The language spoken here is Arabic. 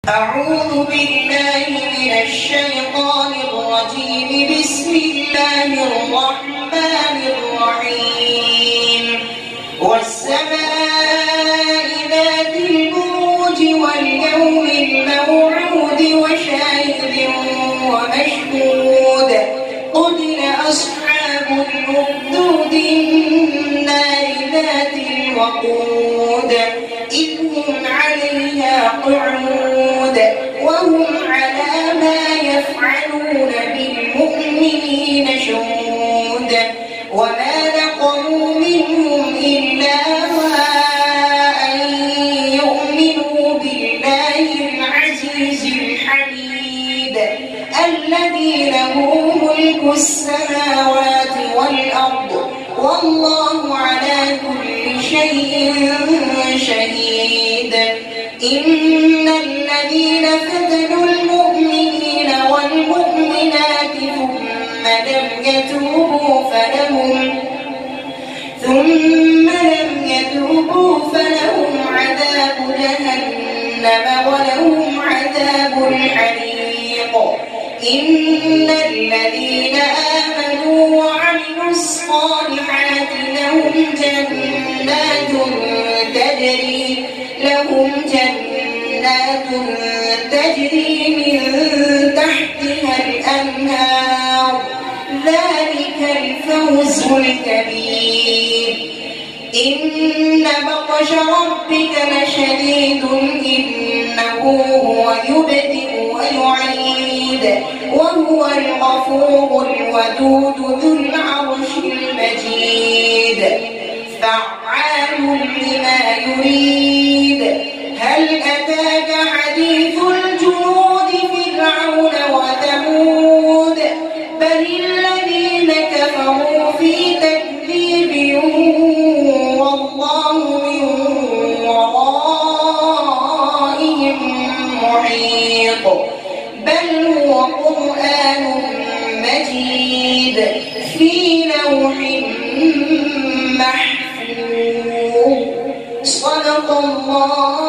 أعوذ بالله من الشيطان الرجيم. بسم الله الرحمن الرحيم. والسماء ذات البروج واليوم الموعود وشاهد ومشهود. قتل أصحاب الأخدود النار ذات الوقود إذ هم عليها قعود وهم على ما يفعلون بالمؤمنين شهود. وما نقموا منهم إلا أن يؤمنوا بالله العزيز الحميد الذي له ملك السماوات والأرض والله على كل شيء شهيد. إن الذين فتنوا المؤمنين والمؤمنات ثم لم يتوبوا فلهم عذاب جهنم ولهم عذاب الحريق. إن الذين آمنوا وعملوا الصالحات لهم جنات تجري من تحتها الأنهار. ذلك الفوز الكبير. إن بطش ربك لشديد إنه هو يبدئ ويعيد وهو الغفور الودود ذو العرش المجيد فعال لما يريد. هل أتاك حديث الجنود فرعون وثمود بل الذين كفروا في تكذيب والله من ورائهم محيط. بل هو قرآن مجيد في لوح محفوظ. صدق الله